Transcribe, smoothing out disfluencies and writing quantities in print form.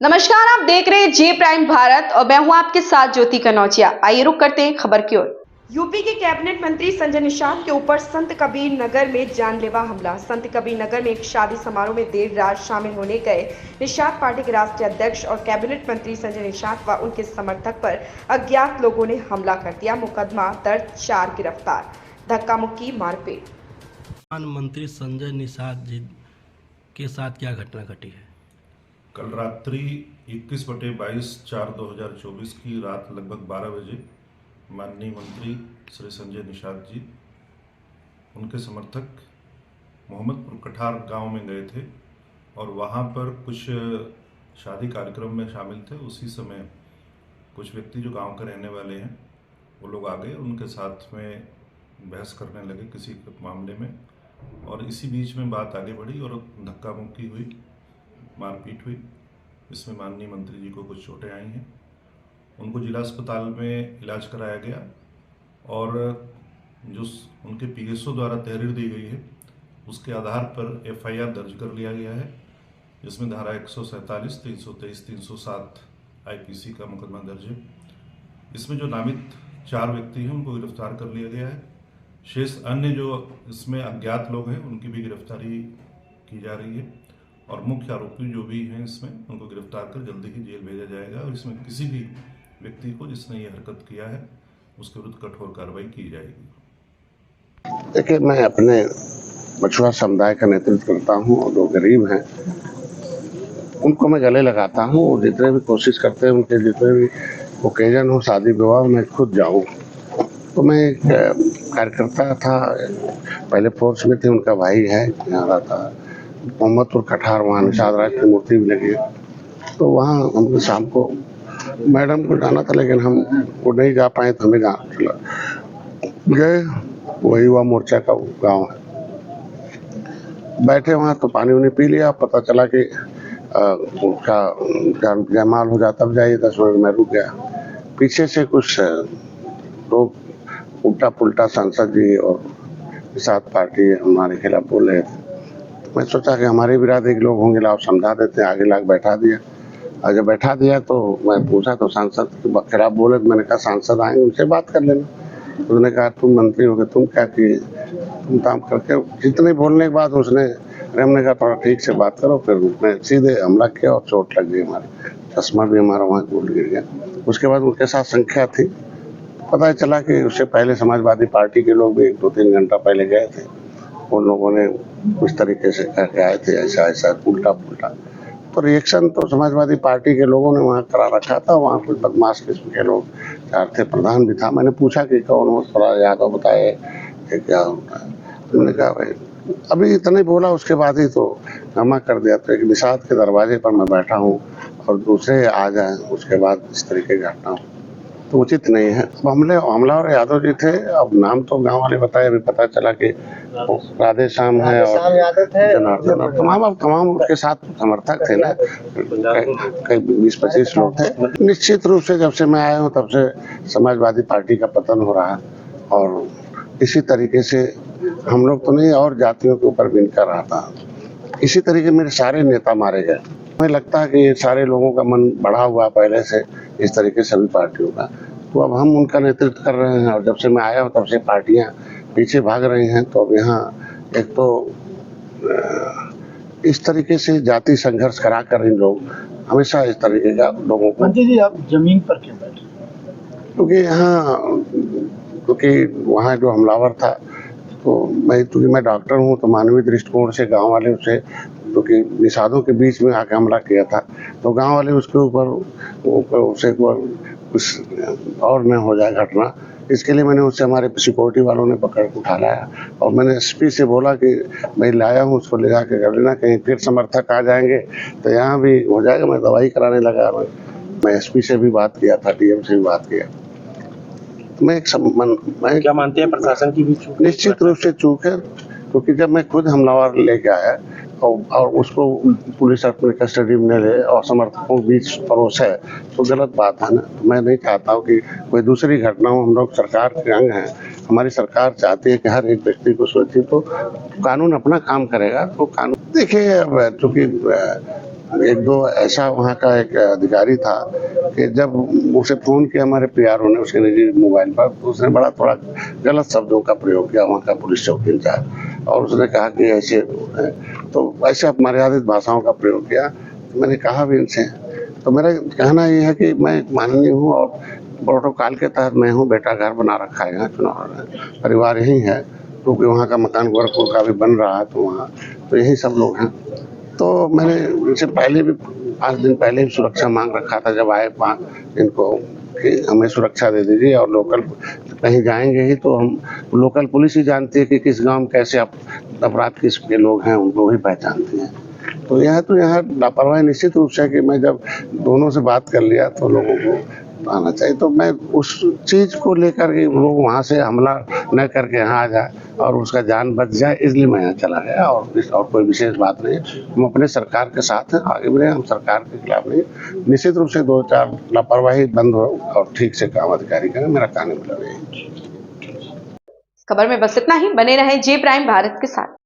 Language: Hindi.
नमस्कार, आप देख रहे हैं जे प्राइम भारत और मैं हूं आपके साथ ज्योति कनौजिया। आइए रुक करते हैं खबर की ओर। यूपी के कैबिनेट मंत्री संजय निषाद के ऊपर संत कबीर नगर में जानलेवा हमला। संत कबीर नगर में एक शादी समारोह में देर रात शामिल होने गए निषाद पार्टी के राष्ट्रीय अध्यक्ष और कैबिनेट मंत्री संजय निषाद व उनके समर्थक पर अज्ञात लोगों ने हमला कर दिया। मुकदमा दर्ज, 4 गिरफ्तार, धक्का मुक्की, मारपीट। प्रधानमंत्री संजय निषाद जी के साथ क्या घटना घटी है? कल रात्रि 21/22/4/2024 की रात लगभग 12 बजे माननीय मंत्री श्री संजय निषाद जी उनके समर्थक मोहम्मदपुर कठार गांव में गए थे और वहां पर कुछ शादी कार्यक्रम में शामिल थे। उसी समय कुछ व्यक्ति जो गांव के रहने वाले हैं वो लोग आ गए, उनके साथ में बहस करने लगे किसी मामले में और इसी बीच में बात आगे बढ़ी और धक्का मुक्की हुई, मारपीट हुई। इसमें माननीय मंत्री जी को कुछ चोटें आई हैं, उनको जिला अस्पताल में इलाज कराया गया और जो उनके पीएसओ द्वारा तहरीर दी गई है उसके आधार पर एफआईआर दर्ज कर लिया गया है, जिसमें धारा 147, 323, 307 आईपीसी का मुकदमा दर्ज है। इसमें जो नामित 4 व्यक्ति हैं उनको गिरफ्तार कर लिया गया है। शेष अन्य जो इसमें अज्ञात लोग हैं उनकी भी गिरफ्तारी की जा रही है और मुख्य आरोपी जो भी हैं इसमें उनको गिरफ्तार कर जल्दी ही जेल भेजा जाएगा और इसमें किसी भी व्यक्ति को जिसने ये हरकत किया है उसके विरुद्ध कठोर कार्रवाई की जाएगी। देखिए, मैं अपने मछुआरा समुदाय का नेतृत्व करता हूं और जो गरीब हैं उनको मैं गले लगाता हूं और जितने भी कोशिश करते हैं उनके जितने भी ओकेजन हो, शादी विवाह में खुद जाऊं। तो मैं एक कार्यकर्ता था, पहले फोर्स में थे, उनका भाई है, यहाँ रहता मोहम्मदपुर कठार, वहाँ निषाद राज की मूर्ति भी लगी है। तो वहाँ हमको शाम को मैडम को जाना था लेकिन हम वो नहीं जा पाए तो हमें जाना चला गए। वही युवा मोर्चा का गांव है। बैठे वहाँ तो पानी उन्हें पी लिया, पता चला कि उसका जयमाल हो जाता, तब जाइए 10 मिनट में रुक गया। पीछे से कुछ लोग उल्टा पुल्टा सांसद जी और निषाद पार्टी हमारे खिलाफ बोल रहे थे। मैं सोचा कि हमारे भी रात एक लोग होंगे, लाओ समझा देते हैं। आगे लाके बैठा दिया और जब बैठा दिया तो मैं पूछा तो सांसद के खिलाफ बोले। तो मैंने कहा सांसद आएंगे उनसे बात कर लेना। उसने कहा तुम मंत्री हो गए, तुम क्या किए, तुम काम करके जितने बोलने के बाद उसने हमने कहा थोड़ा ठीक से बात करो। फिर उसने सीधे हमला किया और चोट लग गई, हमारे चश्मा भी हमारा वहाँ टूट गिर गया। उसके बाद उनके साथ संख्या थी, पता चला कि उससे पहले समाजवादी पार्टी के लोग भी 2-3 घंटा पहले गए थे। उन लोगों ने उस तरीके से करके आए थे, ऐसा ऐसा उल्टा पुल्टा। तो रिएक्शन तो समाजवादी पार्टी के लोगों ने वहाँ करा रखा था। वहाँ कुछ बदमाश किस्म के लोग 4 थे, प्रधान भी था। मैंने पूछा कि कौन हो, थोड़ा यादव बताए क्या होता है। उन्होंने कहा भाई अभी इतने बोला, उसके बाद ही तो जमा कर दिया। तो एक निषाद के दरवाजे पर मैं बैठा हूँ और दूसरे आ जाए उसके बाद इस तरीके की घटना हो तो उचित नहीं है। हमलावर यादव जी थे। अब नाम तो गांव वाले बताए, अभी पता चला कि राधे श्याम है और जनार्दन और तमाम उसके साथ समर्थक थे ना, कई 20-25 लोग थे। निश्चित रूप से जब से मैं आया हूँ तब से समाजवादी पार्टी का पतन हो रहा है और इसी तरीके से हम लोग तो नहीं और जातियों के ऊपर भी कर रहा था। इसी तरीके मेरे सारे नेता मारे गए। हमें लगता है कि ये सारे लोगों का मन बढ़ा हुआ पहले से इस तरीके सभी पार्टियों का, तो अब हम उनका नेतृत्व कर रहे हैं और जब से मैं आया हूँ तब से पार्टियां पीछे भाग रही हैं। तो अब यहाँ एक तो इस तरीके से जाति संघर्ष करा कर इन लोग हमेशा इस तरीके का लोगों को। मंत्री जी, आप जमीन पर क्यों बैठे? क्योंकि वहाँ जो हमलावर था तो मैं डॉक्टर हूँ तो मानवीय दृष्टिकोण से गांव वाले उसे, क्योंकि निषादों के बीच में आके हमला किया था तो गांव वाले उसके ऊपर उसे कुछ और न हो जाए घटना, इसके लिए मैंने उससे हमारे सिक्योरिटी वालों ने पकड़ के उठा लाया और मैंने एसपी से बोला कि मैं लाया हूँ, उसको ले जाके कर लेना, कहीं फिर समर्थक आ जाएंगे तो यहाँ भी हो जाएगा। मैं दवाई कराने लगा। मैं एसपी से भी बात किया था, डीएम से भी बात किया। मैं क्या मानते हैं प्रशासन की भी चूक? निश्चित रूप से चूक है, क्योंकि जब मैं खुद हमलावर लेके आया और उसको पुलिस अपने कस्टडी में ले और समर्थकों के बीच परोसे तो गलत बात है ना। मैं नहीं चाहता हूँ कि कोई दूसरी घटना हो। हम लोग सरकार के अंग हैं, हमारी सरकार चाहती है कि हर एक व्यक्ति को सुरक्षित हो। कानून अपना काम करेगा तो कानून देखिए, चूंकि एक दो ऐसा वहाँ का एक अधिकारी था कि जब उसे फ़ोन किया हमारे पीआरओ ने उसके निजी मोबाइल पर, तो उसने बड़ा थोड़ा गलत शब्दों का प्रयोग किया वहाँ का पुलिस चौकी इंचार्ज, और उसने कहा कि ऐसे तो ऐसे अपमर्यादित भाषाओं का प्रयोग किया। मैंने कहा भी इनसे, तो मेरा कहना ये है कि मैं माननीय हूँ और प्रोटोकॉल के तहत मैं हूँ, बेटा घर बना रखा है यहाँ चुनाव में, परिवार यही है, क्योंकि वहाँ का मकान गोरखपुर का भी बन रहा है, तो वहाँ तो यही सब लोग हैं। तो मैंने इनसे पहले भी 5 दिन पहले भी सुरक्षा मांग रखा था जब आए इनको कि हमें सुरक्षा दे दीजिए, और लोकल कहीं जाएंगे ही तो हम लोकल पुलिस ही जानती है कि किस गांव में कैसे अपराध किसके लोग हैं, उनको ही पहचानती है। तो यहाँ लापरवाही निश्चित रूप से है कि मैं जब दोनों से बात कर लिया तो लोगों को आना चाहिए, तो मैं उस चीज को लेकर के लोग वहां से हमला न करके यहाँ आ जाए और उसका जान बच जाए, इसलिए मैं यहाँ चला गया, और कोई विशेष बात नहीं। हम अपने सरकार के साथ हैं, आगे बढ़े, हम सरकार के खिलाफ नहीं। निश्चित रूप से 2-4 लापरवाही बंद हो और ठीक से काम अधिकारी करें, मेरा कहने मतलब यही। खबर में बस इतना ही। बने रहे जे प्राइम भारत के साथ।